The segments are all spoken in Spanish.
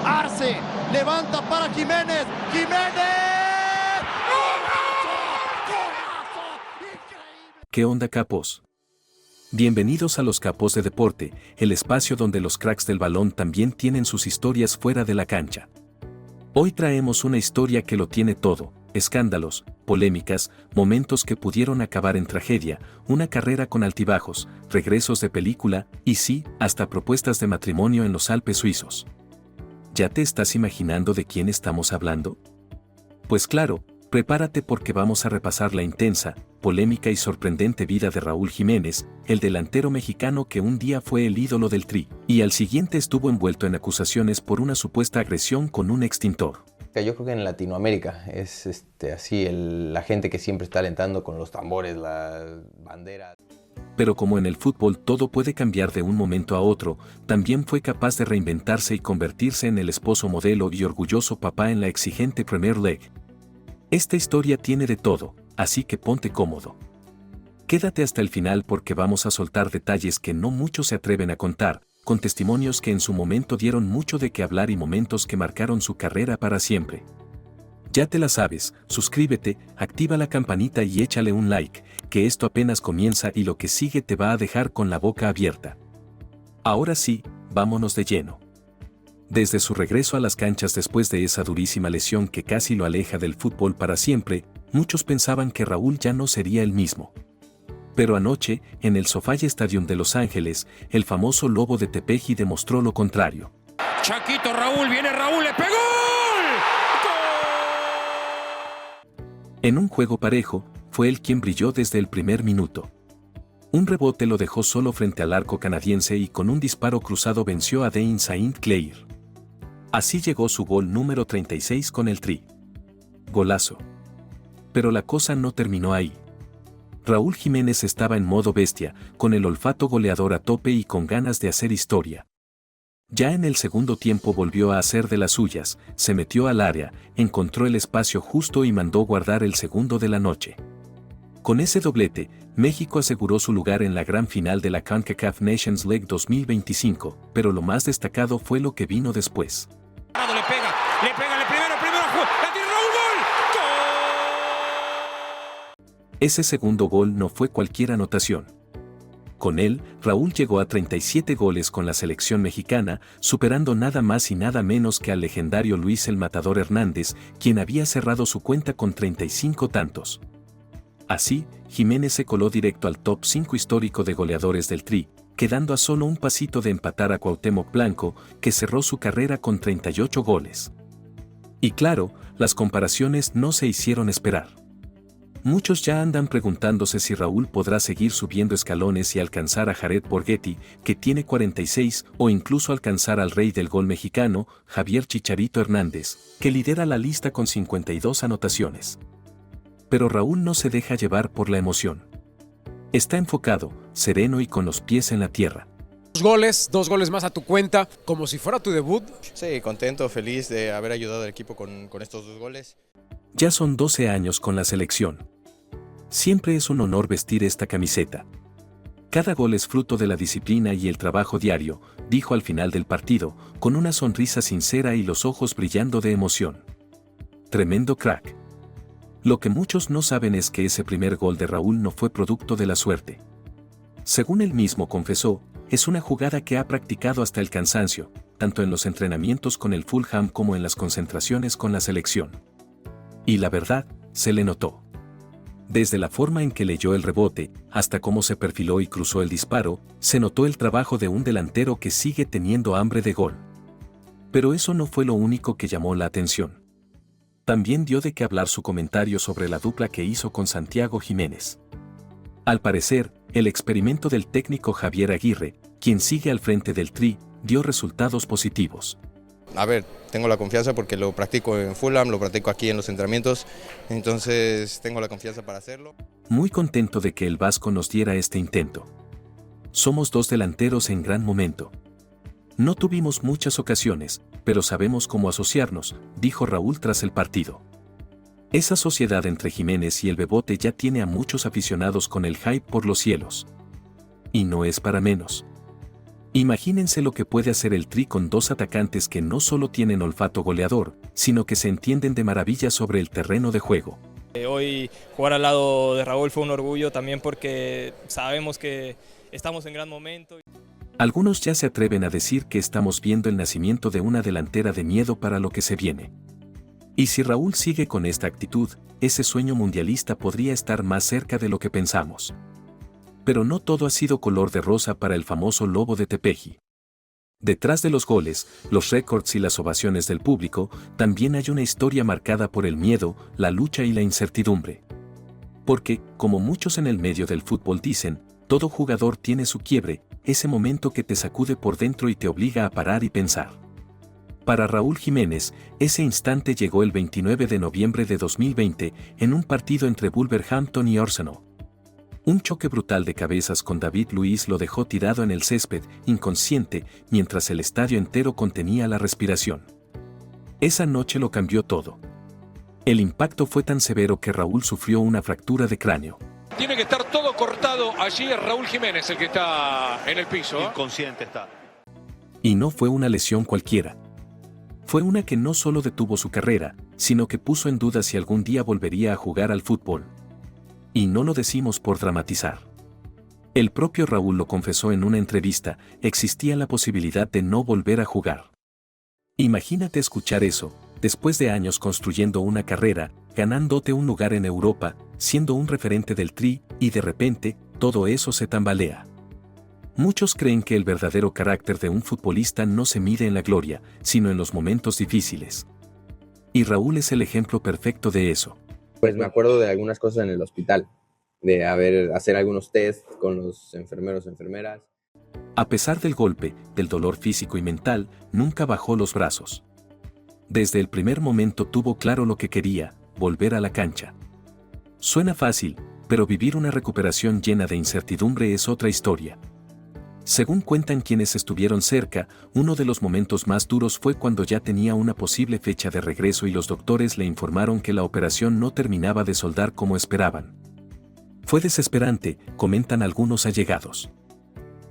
Arce, levanta para Jiménez. ¡Jiménez! ¡Golazo! ¡Golazo! ¡Increíble! ¿Qué onda, capos? Bienvenidos a Los Capos de Deporte, el espacio donde los cracks del balón también tienen sus historias fuera de la cancha. Hoy traemos una historia que lo tiene todo: escándalos, polémicas, momentos que pudieron acabar en tragedia, una carrera con altibajos, regresos de película y sí, hasta propuestas de matrimonio en los Alpes suizos. ¿Ya te estás imaginando de quién estamos hablando? Pues claro, prepárate porque vamos a repasar la intensa, polémica y sorprendente vida de Raúl Jiménez, el delantero mexicano que un día fue el ídolo del Tri, y al siguiente estuvo envuelto en acusaciones por una supuesta agresión con un extintor. Yo creo que en Latinoamérica es así la gente que siempre está alentando con los tambores, las banderas. Pero como en el fútbol todo puede cambiar de un momento a otro, también fue capaz de reinventarse y convertirse en el esposo modelo y orgulloso papá en la exigente Premier League. Esta historia tiene de todo, así que ponte cómodo. Quédate hasta el final porque vamos a soltar detalles que no muchos se atreven a contar, con testimonios que en su momento dieron mucho de qué hablar y momentos que marcaron su carrera para siempre. Ya te la sabes, suscríbete, activa la campanita y échale un like, que esto apenas comienza y lo que sigue te va a dejar con la boca abierta. Ahora sí, vámonos de lleno. Desde su regreso a las canchas después de esa durísima lesión que casi lo aleja del fútbol para siempre, muchos pensaban que Raúl ya no sería el mismo. Pero anoche, en el SoFi Stadium de Los Ángeles, el famoso Lobo de Tepeji demostró lo contrario. Chaquito Raúl, viene Raúl, le pegó. En un juego parejo, fue él quien brilló desde el primer minuto. Un rebote lo dejó solo frente al arco canadiense y con un disparo cruzado venció a Dean Saint-Clair. Así llegó su gol número 36 con el Tri. Golazo. Pero la cosa no terminó ahí. Raúl Jiménez estaba en modo bestia, con el olfato goleador a tope y con ganas de hacer historia. Ya en el segundo tiempo volvió a hacer de las suyas, se metió al área, encontró el espacio justo y mandó guardar el segundo de la noche. Con ese doblete, México aseguró su lugar en la gran final de la CONCACAF Nations League 2025, pero lo más destacado fue lo que vino después. Le pega, la tiene Raúl, ¡gol! Ese segundo gol no fue cualquier anotación. Con él, Raúl llegó a 37 goles con la selección mexicana, superando nada más y nada menos que al legendario Luis el Matador Hernández, quien había cerrado su cuenta con 35 tantos. Así, Jiménez se coló directo al top 5 histórico de goleadores del Tri, quedando a solo un pasito de empatar a Cuauhtémoc Blanco, que cerró su carrera con 38 goles. Y claro, las comparaciones no se hicieron esperar. Muchos ya andan preguntándose si Raúl podrá seguir subiendo escalones y alcanzar a Jared Borghetti, que tiene 46, o incluso alcanzar al rey del gol mexicano, Javier Chicharito Hernández, que lidera la lista con 52 anotaciones. Pero Raúl no se deja llevar por la emoción. Está enfocado, sereno y con los pies en la tierra. Dos goles más a tu cuenta, como si fuera tu debut. Sí, contento, feliz de haber ayudado al equipo con estos 2 goles. Ya son 12 años con la selección. Siempre es un honor vestir esta camiseta. Cada gol es fruto de la disciplina y el trabajo diario, dijo al final del partido, con una sonrisa sincera y los ojos brillando de emoción. Tremendo crack. Lo que muchos no saben es que ese primer gol de Raúl no fue producto de la suerte. Según él mismo confesó, es una jugada que ha practicado hasta el cansancio, tanto en los entrenamientos con el Fulham como en las concentraciones con la selección. Y la verdad, se le notó. Desde la forma en que leyó el rebote, hasta cómo se perfiló y cruzó el disparo, se notó el trabajo de un delantero que sigue teniendo hambre de gol. Pero eso no fue lo único que llamó la atención. También dio de qué hablar su comentario sobre la dupla que hizo con Santiago Jiménez. Al parecer, el experimento del técnico Javier Aguirre, quien sigue al frente del Tri, dio resultados positivos. A ver, tengo la confianza porque lo practico en Fulham, lo practico aquí en los entrenamientos, entonces tengo la confianza para hacerlo. Muy contento de que el vasco nos diera este intento. Somos 2 delanteros en gran momento. No tuvimos muchas ocasiones, pero sabemos cómo asociarnos, dijo Raúl tras el partido. Esa sociedad entre Jiménez y el Bebote ya tiene a muchos aficionados con el hype por los cielos. Y no es para menos. Imagínense lo que puede hacer el Tri con dos atacantes que no solo tienen olfato goleador, sino que se entienden de maravilla sobre el terreno de juego. Hoy jugar al lado de Raúl fue un orgullo también porque sabemos que estamos en gran momento. Algunos ya se atreven a decir que estamos viendo el nacimiento de una delantera de miedo para lo que se viene. Y si Raúl sigue con esta actitud, ese sueño mundialista podría estar más cerca de lo que pensamos. Pero no todo ha sido color de rosa para el famoso Lobo de Tepeji. Detrás de los goles, los récords y las ovaciones del público, también hay una historia marcada por el miedo, la lucha y la incertidumbre. Porque, como muchos en el medio del fútbol dicen, todo jugador tiene su quiebre, ese momento que te sacude por dentro y te obliga a parar y pensar. Para Raúl Jiménez, ese instante llegó el 29 de noviembre de 2020 en un partido entre Wolverhampton y Arsenal. Un choque brutal de cabezas con David Luiz lo dejó tirado en el césped, inconsciente, mientras el estadio entero contenía la respiración. Esa noche lo cambió todo. El impacto fue tan severo que Raúl sufrió una fractura de cráneo. Tiene que estar todo cortado. Allí es Raúl Jiménez el que está en el piso. Inconsciente está. Y no fue una lesión cualquiera. Fue una que no solo detuvo su carrera, sino que puso en duda si algún día volvería a jugar al fútbol. Y no lo decimos por dramatizar. El propio Raúl lo confesó en una entrevista, existía la posibilidad de no volver a jugar. Imagínate escuchar eso, después de años construyendo una carrera, ganándote un lugar en Europa, siendo un referente del Tri, y de repente, todo eso se tambalea. Muchos creen que el verdadero carácter de un futbolista no se mide en la gloria, sino en los momentos difíciles. Y Raúl es el ejemplo perfecto de eso. Pues me acuerdo de algunas cosas en el hospital, de hacer algunos test con los enfermeros o enfermeras. A pesar del golpe, del dolor físico y mental, nunca bajó los brazos. Desde el primer momento tuvo claro lo que quería, volver a la cancha. Suena fácil, pero vivir una recuperación llena de incertidumbre es otra historia. Según cuentan quienes estuvieron cerca, uno de los momentos más duros fue cuando ya tenía una posible fecha de regreso y los doctores le informaron que la operación no terminaba de soldar como esperaban. Fue desesperante, comentan algunos allegados.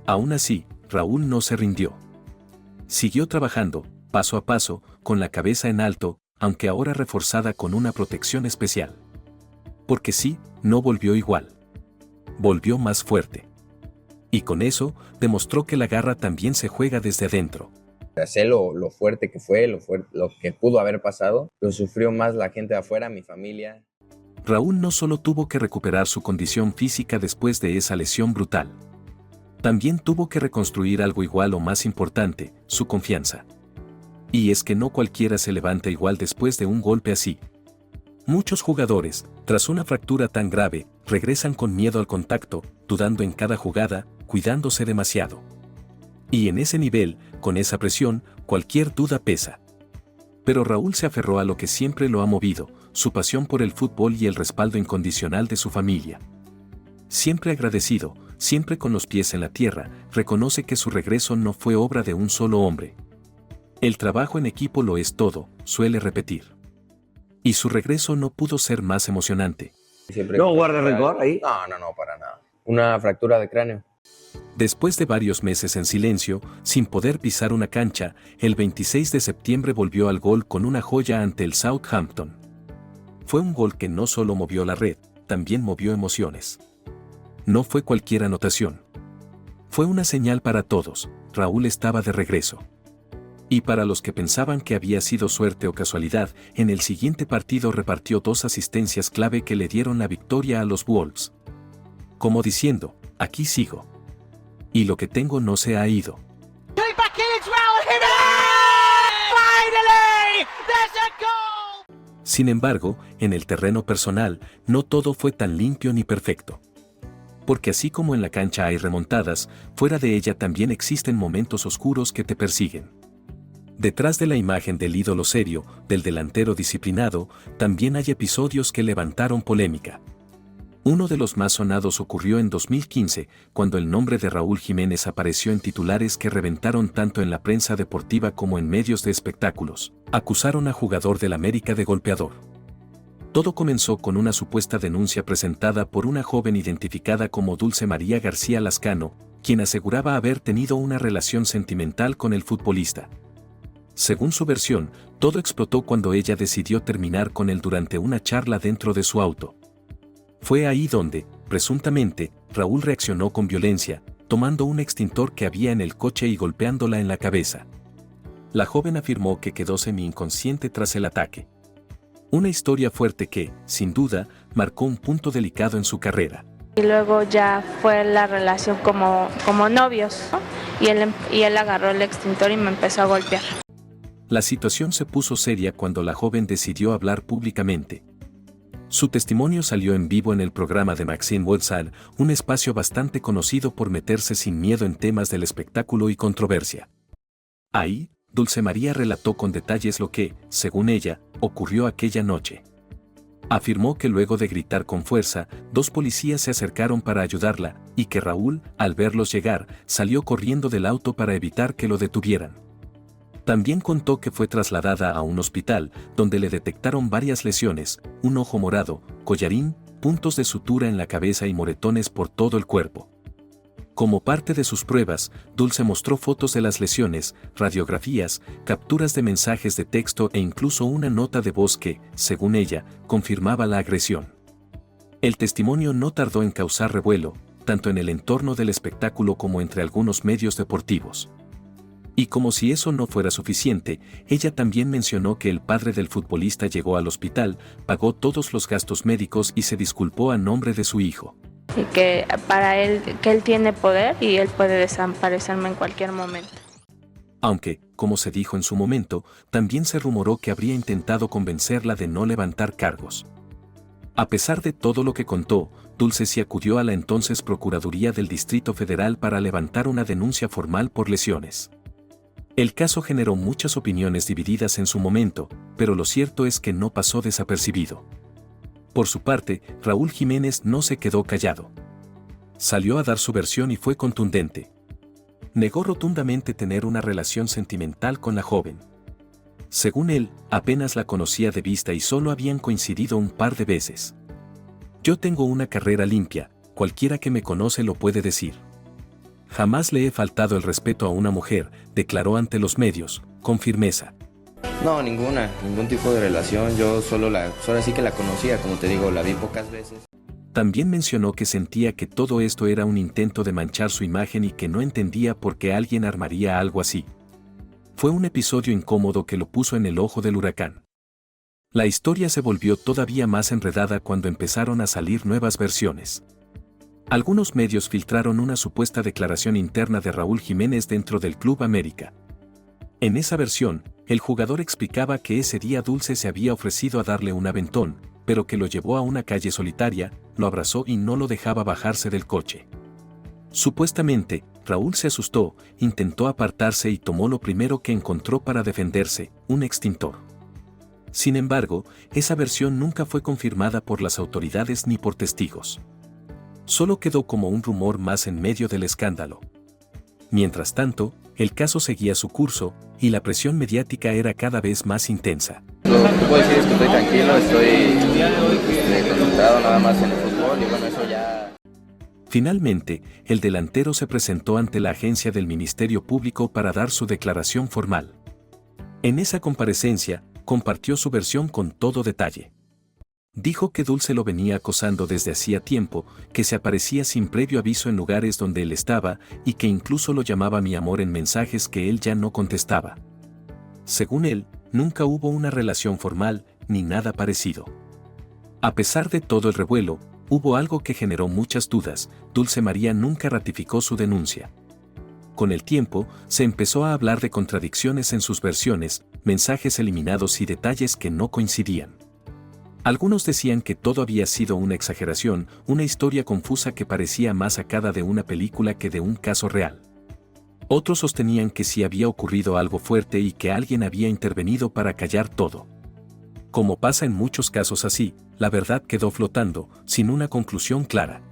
Aún así, Raúl no se rindió. Siguió trabajando, paso a paso, con la cabeza en alto, aunque ahora reforzada con una protección especial. Porque sí, no volvió igual. Volvió más fuerte. Y con eso, demostró que la garra también se juega desde adentro. Sé lo fuerte que fue, lo que pudo haber pasado, lo sufrió más la gente de afuera, mi familia. Raúl no solo tuvo que recuperar su condición física después de esa lesión brutal. También tuvo que reconstruir algo igual o más importante, su confianza. Y es que no cualquiera se levanta igual después de un golpe así. Muchos jugadores, tras una fractura tan grave, regresan con miedo al contacto, dudando en cada jugada, cuidándose demasiado. Y en ese nivel, con esa presión, cualquier duda pesa. Pero Raúl se aferró a lo que siempre lo ha movido, su pasión por el fútbol y el respaldo incondicional de su familia. Siempre agradecido, siempre con los pies en la tierra, reconoce que su regreso no fue obra de un solo hombre. El trabajo en equipo lo es todo, suele repetir. Y su regreso no pudo ser más emocionante. ¿No guarda rencor ahí? No, para nada. Una fractura de cráneo. Después de varios meses en silencio, sin poder pisar una cancha, el 26 de septiembre volvió al gol con una joya ante el Southampton. Fue un gol que no solo movió la red, también movió emociones. No fue cualquier anotación. Fue una señal para todos, Raúl estaba de regreso. Y para los que pensaban que había sido suerte o casualidad, en el siguiente partido repartió 2 asistencias clave que le dieron la victoria a los Wolves. Como diciendo, aquí sigo. Y lo que tengo no se ha ido. Sin embargo, en el terreno personal, no todo fue tan limpio ni perfecto. Porque así como en la cancha hay remontadas, fuera de ella también existen momentos oscuros que te persiguen. Detrás de la imagen del ídolo serio, del delantero disciplinado, también hay episodios que levantaron polémica. Uno de los más sonados ocurrió en 2015, cuando el nombre de Raúl Jiménez apareció en titulares que reventaron tanto en la prensa deportiva como en medios de espectáculos. Acusaron a jugador del América de golpeador. Todo comenzó con una supuesta denuncia presentada por una joven identificada como Dulce María García Lascano, quien aseguraba haber tenido una relación sentimental con el futbolista. Según su versión, todo explotó cuando ella decidió terminar con él durante una charla dentro de su auto. Fue ahí donde, presuntamente, Raúl reaccionó con violencia, tomando un extintor que había en el coche y golpeándola en la cabeza. La joven afirmó que quedó semi-inconsciente tras el ataque. Una historia fuerte que, sin duda, marcó un punto delicado en su carrera. Y luego ya fue la relación como novios, ¿no? Y él agarró el extintor y me empezó a golpear. La situación se puso seria cuando la joven decidió hablar públicamente. Su testimonio salió en vivo en el programa de Maxime Wolsal, un espacio bastante conocido por meterse sin miedo en temas del espectáculo y controversia. Ahí, Dulce María relató con detalles lo que, según ella, ocurrió aquella noche. Afirmó que luego de gritar con fuerza, 2 policías se acercaron para ayudarla, y que Raúl, al verlos llegar, salió corriendo del auto para evitar que lo detuvieran. También contó que fue trasladada a un hospital, donde le detectaron varias lesiones, un ojo morado, collarín, puntos de sutura en la cabeza y moretones por todo el cuerpo. Como parte de sus pruebas, Dulce mostró fotos de las lesiones, radiografías, capturas de mensajes de texto e incluso una nota de voz que, según ella, confirmaba la agresión. El testimonio no tardó en causar revuelo, tanto en el entorno del espectáculo como entre algunos medios deportivos. Y como si eso no fuera suficiente, ella también mencionó que el padre del futbolista llegó al hospital, pagó todos los gastos médicos y se disculpó a nombre de su hijo. Y que para él, que él tiene poder y él puede desaparecerme en cualquier momento. Aunque, como se dijo en su momento, también se rumoró que habría intentado convencerla de no levantar cargos. A pesar de todo lo que contó, Dulce sí acudió a la entonces Procuraduría del Distrito Federal para levantar una denuncia formal por lesiones. El caso generó muchas opiniones divididas en su momento, pero lo cierto es que no pasó desapercibido. Por su parte, Raúl Jiménez no se quedó callado. Salió a dar su versión y fue contundente. Negó rotundamente tener una relación sentimental con la joven. Según él, apenas la conocía de vista y solo habían coincidido un par de veces. Yo tengo una carrera limpia, cualquiera que me conoce lo puede decir. Jamás le he faltado el respeto a una mujer, declaró ante los medios, con firmeza. No, ningún tipo de relación. Yo solo sí que la conocía, como te digo, la vi pocas veces. También mencionó que sentía que todo esto era un intento de manchar su imagen y que no entendía por qué alguien armaría algo así. Fue un episodio incómodo que lo puso en el ojo del huracán. La historia se volvió todavía más enredada cuando empezaron a salir nuevas versiones. Algunos medios filtraron una supuesta declaración interna de Raúl Jiménez dentro del Club América. En esa versión, el jugador explicaba que ese día Dulce se había ofrecido a darle un aventón, pero que lo llevó a una calle solitaria, lo abrazó y no lo dejaba bajarse del coche. Supuestamente, Raúl se asustó, intentó apartarse y tomó lo primero que encontró para defenderse, un extintor. Sin embargo, esa versión nunca fue confirmada por las autoridades ni por testigos. Solo quedó como un rumor más en medio del escándalo. Mientras tanto, el caso seguía su curso, y la presión mediática era cada vez más intensa. Lo que puedo decir es que estoy tranquilo, estoy concentrado nada más en el fútbol y bueno, eso ya... Finalmente, el delantero se presentó ante la agencia del Ministerio Público para dar su declaración formal. En esa comparecencia, compartió su versión con todo detalle. Dijo que Dulce lo venía acosando desde hacía tiempo, que se aparecía sin previo aviso en lugares donde él estaba y que incluso lo llamaba mi amor en mensajes que él ya no contestaba. Según él, nunca hubo una relación formal, ni nada parecido. A pesar de todo el revuelo, hubo algo que generó muchas dudas. Dulce María nunca ratificó su denuncia. Con el tiempo, se empezó a hablar de contradicciones en sus versiones, mensajes eliminados y detalles que no coincidían. Algunos decían que todo había sido una exageración, una historia confusa que parecía más sacada de una película que de un caso real. Otros sostenían que sí había ocurrido algo fuerte y que alguien había intervenido para callar todo. Como pasa en muchos casos así, la verdad quedó flotando, sin una conclusión clara.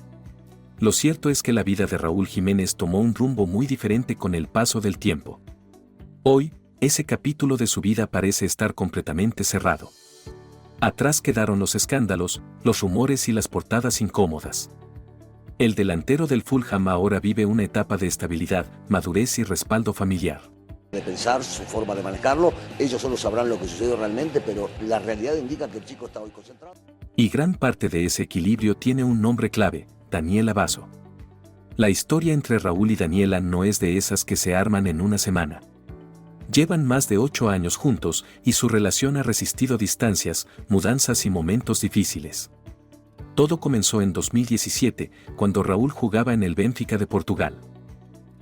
Lo cierto es que la vida de Raúl Jiménez tomó un rumbo muy diferente con el paso del tiempo. Hoy, ese capítulo de su vida parece estar completamente cerrado. Atrás quedaron los escándalos, los rumores y las portadas incómodas. El delantero del Fulham ahora vive una etapa de estabilidad, madurez y respaldo familiar. De pensar, su forma de manejarlo, ellos solo sabrán lo que sucedió realmente, pero la realidad indica que el chico está hoy concentrado. Y gran parte de ese equilibrio tiene un nombre clave, Daniela Basso. La historia entre Raúl y Daniela no es de esas que se arman en una semana. Llevan más de 8 años juntos y su relación ha resistido distancias, mudanzas y momentos difíciles. Todo comenzó en 2017, cuando Raúl jugaba en el Benfica de Portugal.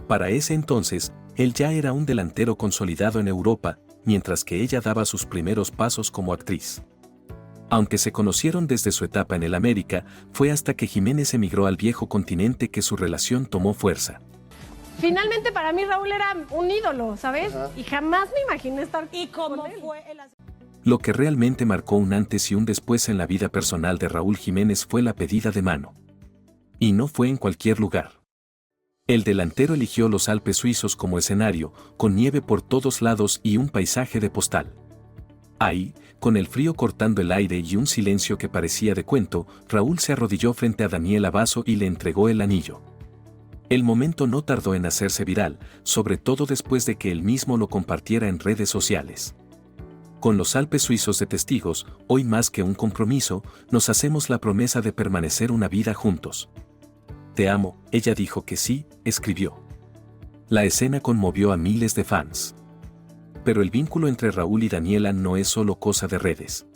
Para ese entonces, él ya era un delantero consolidado en Europa, mientras que ella daba sus primeros pasos como actriz. Aunque se conocieron desde su etapa en el América, fue hasta que Jiménez emigró al viejo continente que su relación tomó fuerza. Finalmente para mí Raúl era un ídolo, ¿sabes? Y jamás me imaginé estar con él. Lo que realmente marcó un antes y un después en la vida personal de Raúl Jiménez fue la pedida de mano. Y no fue en cualquier lugar. El delantero eligió los Alpes suizos como escenario, con nieve por todos lados y un paisaje de postal. Ahí, con el frío cortando el aire y un silencio que parecía de cuento, Raúl se arrodilló frente a Daniela Basso y le entregó el anillo. El momento no tardó en hacerse viral, sobre todo después de que él mismo lo compartiera en redes sociales. Con los Alpes suizos de testigos, hoy más que un compromiso, nos hacemos la promesa de permanecer una vida juntos. Te amo, ella dijo que sí, escribió. La escena conmovió a miles de fans. Pero el vínculo entre Raúl y Daniela no es solo cosa de redes.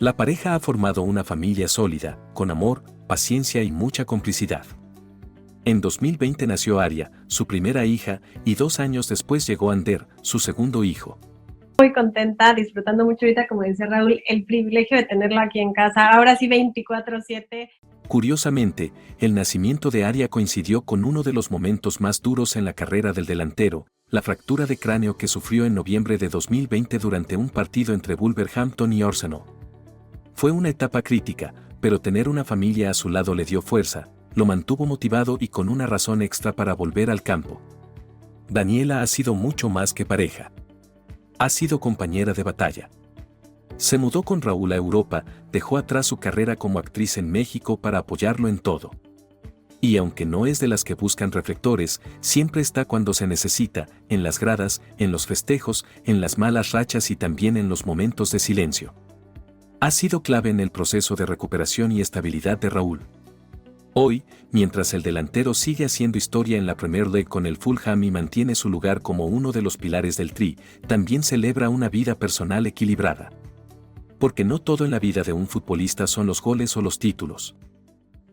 La pareja ha formado una familia sólida, con amor, paciencia y mucha complicidad. En 2020 nació Aria, su primera hija, y 2 años después llegó Ander, su segundo hijo. Muy contenta, disfrutando mucho ahorita, como dice Raúl, el privilegio de tenerla aquí en casa, ahora sí 24/7. Curiosamente, el nacimiento de Aria coincidió con uno de los momentos más duros en la carrera del delantero, la fractura de cráneo que sufrió en noviembre de 2020 durante un partido entre Wolverhampton y Arsenal. Fue una etapa crítica, pero tener una familia a su lado le dio fuerza, lo mantuvo motivado y con una razón extra para volver al campo. Daniela ha sido mucho más que pareja. Ha sido compañera de batalla. Se mudó con Raúl a Europa, dejó atrás su carrera como actriz en México para apoyarlo en todo. Y aunque no es de las que buscan reflectores, siempre está cuando se necesita, en las gradas, en los festejos, en las malas rachas y también en los momentos de silencio. Ha sido clave en el proceso de recuperación y estabilidad de Raúl. Hoy, mientras el delantero sigue haciendo historia en la Premier League con el Fulham y mantiene su lugar como uno de los pilares del Tri, también celebra una vida personal equilibrada. Porque no todo en la vida de un futbolista son los goles o los títulos.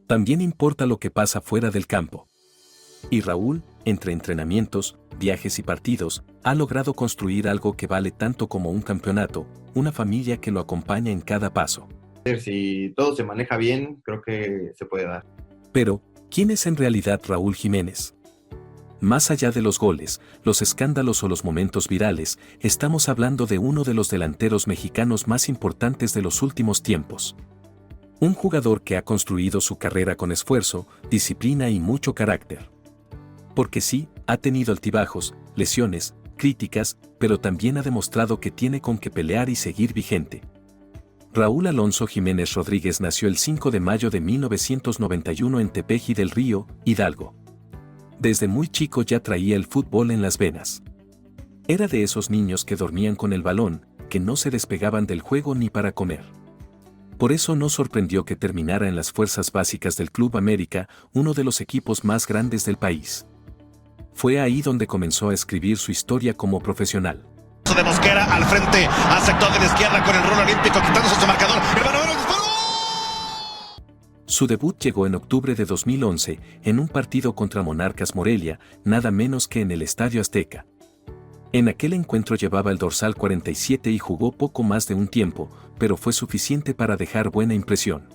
También importa lo que pasa fuera del campo. Y Raúl, entre entrenamientos, viajes y partidos, ha logrado construir algo que vale tanto como un campeonato, una familia que lo acompaña en cada paso. Si todo se maneja bien, creo que se puede dar. Pero, ¿quién es en realidad Raúl Jiménez? Más allá de los goles, los escándalos o los momentos virales, estamos hablando de uno de los delanteros mexicanos más importantes de los últimos tiempos. Un jugador que ha construido su carrera con esfuerzo, disciplina y mucho carácter. Porque sí, ha tenido altibajos, lesiones, críticas, pero también ha demostrado que tiene con qué pelear y seguir vigente. Raúl Alonso Jiménez Rodríguez nació el 5 de mayo de 1991 en Tepeji del Río, Hidalgo. Desde muy chico ya traía el fútbol en las venas. Era de esos niños que dormían con el balón, que no se despegaban del juego ni para comer. Por eso no sorprendió que terminara en las fuerzas básicas del Club América, uno de los equipos más grandes del país. Fue ahí donde comenzó a escribir su historia como profesional. De Mosquera al frente, al sector de la izquierda con el rol olímpico, quitándose su marcador. El balón disparó. Su debut llegó en octubre de 2011, en un partido contra Monarcas Morelia, nada menos que en el Estadio Azteca. En aquel encuentro llevaba el dorsal 47 y jugó poco más de un tiempo, pero fue suficiente para dejar buena impresión.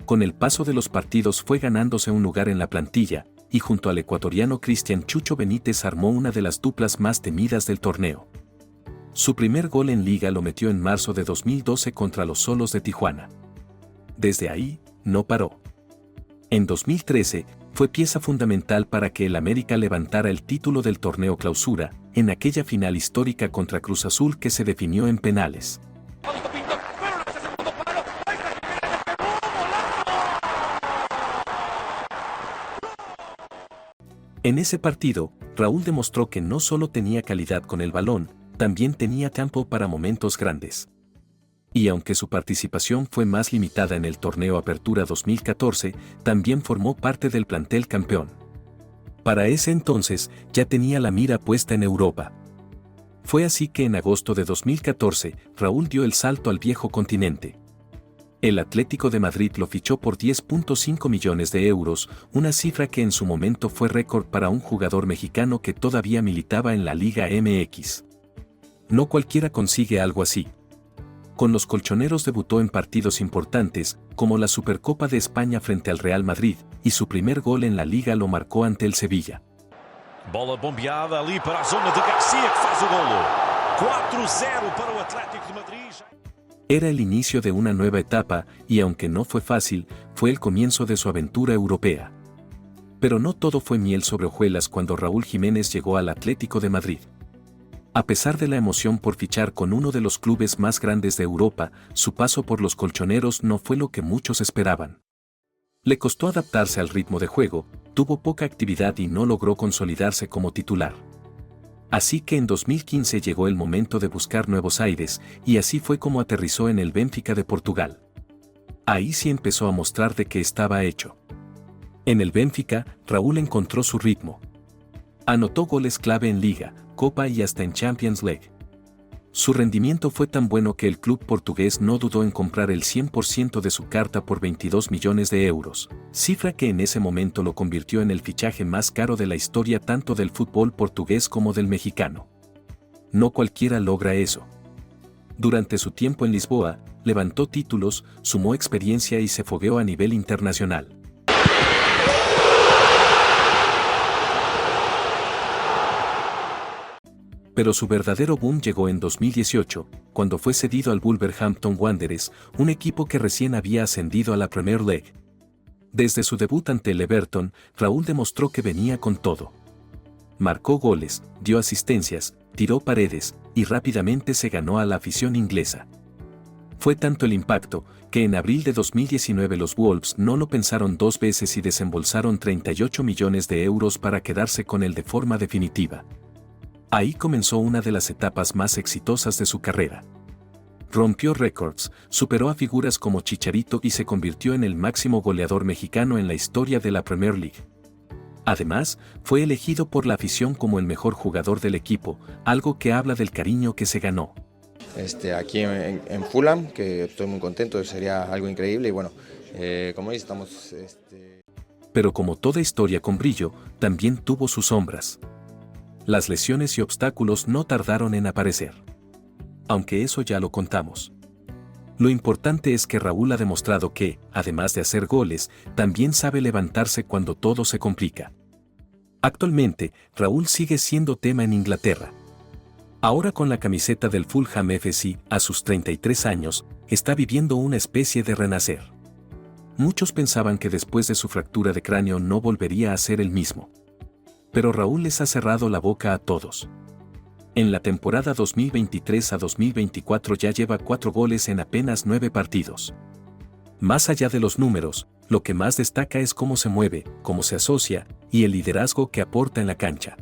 Con el paso de los partidos fue ganándose un lugar en la plantilla, y junto al ecuatoriano Cristian Chucho Benítez armó una de las duplas más temidas del torneo. Su primer gol en liga lo metió en marzo de 2012 contra los Xolos de Tijuana. Desde ahí, no paró. En 2013, fue pieza fundamental para que el América levantara el título del torneo Clausura, en aquella final histórica contra Cruz Azul que se definió en penales. En ese partido, Raúl demostró que no solo tenía calidad con el balón, también tenía campo para momentos grandes. Y aunque su participación fue más limitada en el torneo Apertura 2014, también formó parte del plantel campeón. Para ese entonces, ya tenía la mira puesta en Europa. Fue así que en agosto de 2014, Raúl dio el salto al viejo continente. El Atlético de Madrid lo fichó por 10.5 millones de euros, una cifra que en su momento fue récord para un jugador mexicano que todavía militaba en la Liga MX. No cualquiera consigue algo así. Con los colchoneros debutó en partidos importantes, como la Supercopa de España frente al Real Madrid, y su primer gol en la Liga lo marcó ante el Sevilla. Bola bombeada ali para a zona de Garcia, que faz o golo. 4-0 para o Atlético de Madrid. Era el inicio de una nueva etapa y aunque no fue fácil, fue el comienzo de su aventura europea. Pero no todo fue miel sobre hojuelas cuando Raúl Jiménez llegó al Atlético de Madrid. A pesar de la emoción por fichar con uno de los clubes más grandes de Europa, su paso por los colchoneros no fue lo que muchos esperaban. Le costó adaptarse al ritmo de juego, tuvo poca actividad y no logró consolidarse como titular. Así que en 2015 llegó el momento de buscar nuevos aires, y así fue como aterrizó en el Benfica de Portugal. Ahí sí empezó a mostrar de qué estaba hecho. En el Benfica, Raúl encontró su ritmo. Anotó goles clave en Liga, Copa y hasta en Champions League. Su rendimiento fue tan bueno que el club portugués no dudó en comprar el 100% de su carta por 22 millones de euros, cifra que en ese momento lo convirtió en el fichaje más caro de la historia tanto del fútbol portugués como del mexicano. No cualquiera logra eso. Durante su tiempo en Lisboa, levantó títulos, sumó experiencia y se fogueó a nivel internacional. Pero su verdadero boom llegó en 2018, cuando fue cedido al Wolverhampton Wanderers, un equipo que recién había ascendido a la Premier League. Desde su debut ante el Everton, Raúl demostró que venía con todo. Marcó goles, dio asistencias, tiró paredes, y rápidamente se ganó a la afición inglesa. Fue tanto el impacto, que en abril de 2019 los Wolves no lo pensaron dos veces y desembolsaron 38 millones de euros para quedarse con él de forma definitiva. Ahí comenzó una de las etapas más exitosas de su carrera. Rompió récords, superó a figuras como Chicharito y se convirtió en el máximo goleador mexicano en la historia de la Premier League. Además, fue elegido por la afición como el mejor jugador del equipo, algo que habla del cariño que se ganó. Aquí en Fulham, que estoy muy contento, sería algo increíble y bueno, como dice, estamos... Pero como toda historia con brillo, también tuvo sus sombras. Las lesiones y obstáculos no tardaron en aparecer. Aunque eso ya lo contamos. Lo importante es que Raúl ha demostrado que, además de hacer goles, también sabe levantarse cuando todo se complica. Actualmente, Raúl sigue siendo tema en Inglaterra. Ahora con la camiseta del Fulham FC, a sus 33 años, está viviendo una especie de renacer. Muchos pensaban que después de su fractura de cráneo no volvería a ser el mismo. Pero Raúl les ha cerrado la boca a todos. En la temporada 2023 a 2024 ya lleva 4 goles en apenas 9 partidos. Más allá de los números, lo que más destaca es cómo se mueve, cómo se asocia, y el liderazgo que aporta en la cancha.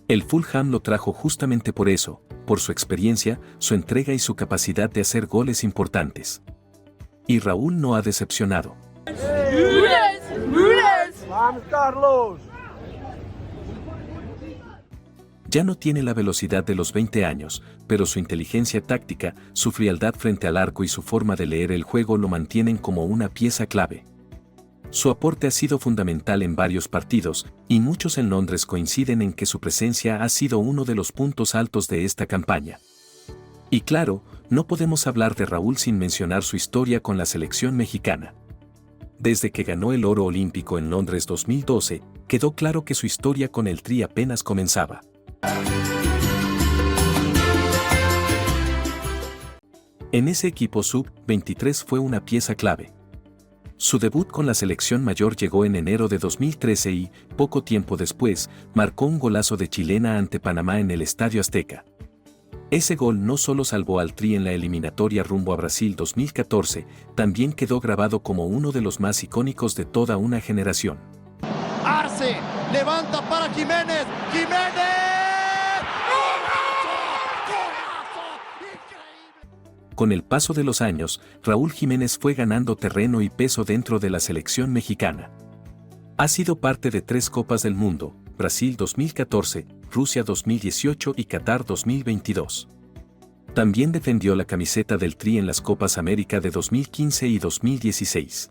El Fulham lo trajo justamente por eso, por su experiencia, su entrega y su capacidad de hacer goles importantes. Y Raúl no ha decepcionado. ¡Vamos, Carlos! Ya no tiene la velocidad de los 20 años, pero su inteligencia táctica, su frialdad frente al arco y su forma de leer el juego lo mantienen como una pieza clave. Su aporte ha sido fundamental en varios partidos, y muchos en Londres coinciden en que su presencia ha sido uno de los puntos altos de esta campaña. Y claro, no podemos hablar de Raúl sin mencionar su historia con la selección mexicana. Desde que ganó el oro olímpico en Londres 2012, quedó claro que su historia con el Tri apenas comenzaba. En ese equipo sub-23 fue una pieza clave. Su debut con la selección mayor llegó en enero de 2013 y, poco tiempo después, marcó un golazo de chilena ante Panamá en el Estadio Azteca. Ese gol no solo salvó al Tri en la eliminatoria rumbo a Brasil 2014, también quedó grabado como uno de los más icónicos de toda una generación. Arce, le levanta para Jiménez. Con el paso de los años, Raúl Jiménez fue ganando terreno y peso dentro de la selección mexicana. Ha sido parte de 3 Copas del Mundo, Brasil 2014, Rusia 2018 y Qatar 2022. También defendió la camiseta del Tri en las Copas América de 2015 y 2016.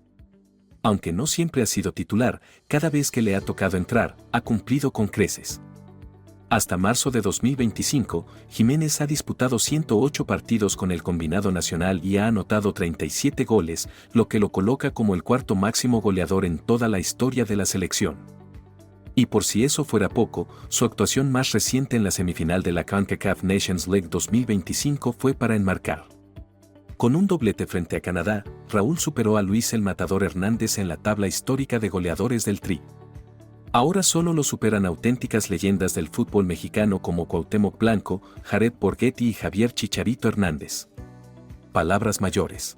Aunque no siempre ha sido titular, cada vez que le ha tocado entrar, ha cumplido con creces. Hasta marzo de 2025, Jiménez ha disputado 108 partidos con el combinado nacional y ha anotado 37 goles, lo que lo coloca como el 4º máximo goleador en toda la historia de la selección. Y por si eso fuera poco, su actuación más reciente en la semifinal de la CONCACAF Nations League 2025 fue para enmarcar. Con un doblete frente a Canadá, Raúl superó a Luis el Matador Hernández en la tabla histórica de goleadores del Tri. Ahora solo lo superan auténticas leyendas del fútbol mexicano como Cuauhtémoc Blanco, Jared Borghetti y Javier Chicharito Hernández. Palabras mayores.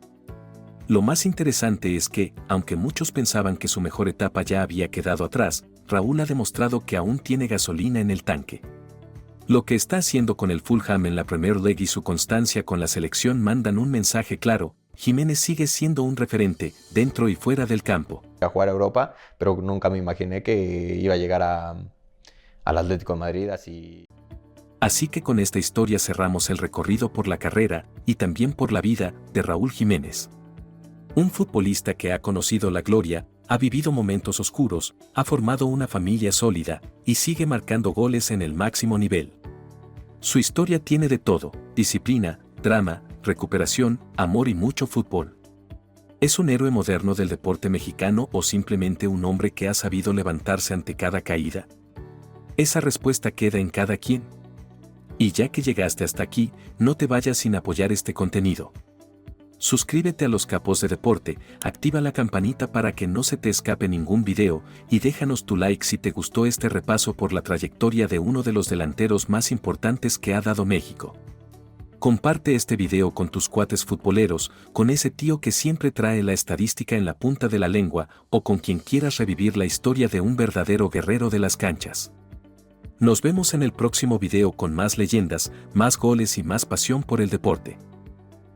Lo más interesante es que, aunque muchos pensaban que su mejor etapa ya había quedado atrás, Raúl ha demostrado que aún tiene gasolina en el tanque. Lo que está haciendo con el Fulham en la Premier League y su constancia con la selección mandan un mensaje claro: Jiménez sigue siendo un referente, dentro y fuera del campo. A jugar a Europa, pero nunca me imaginé que iba a llegar al Atlético de Madrid así. Así que con esta historia cerramos el recorrido por la carrera, y también por la vida, de Raúl Jiménez. Un futbolista que ha conocido la gloria, ha vivido momentos oscuros, ha formado una familia sólida, y sigue marcando goles en el máximo nivel. Su historia tiene de todo: disciplina, drama, recuperación, amor y mucho fútbol. ¿Es un héroe moderno del deporte mexicano o simplemente un hombre que ha sabido levantarse ante cada caída? Esa respuesta queda en cada quien. Y ya que llegaste hasta aquí, no te vayas sin apoyar este contenido. Suscríbete a Los Capos de Deporte, activa la campanita para que no se te escape ningún video y déjanos tu like si te gustó este repaso por la trayectoria de uno de los delanteros más importantes que ha dado México. Comparte este video con tus cuates futboleros, con ese tío que siempre trae la estadística en la punta de la lengua o con quien quieras revivir la historia de un verdadero guerrero de las canchas. Nos vemos en el próximo video con más leyendas, más goles y más pasión por el deporte.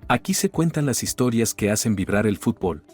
Aquí se cuentan las historias que hacen vibrar el fútbol.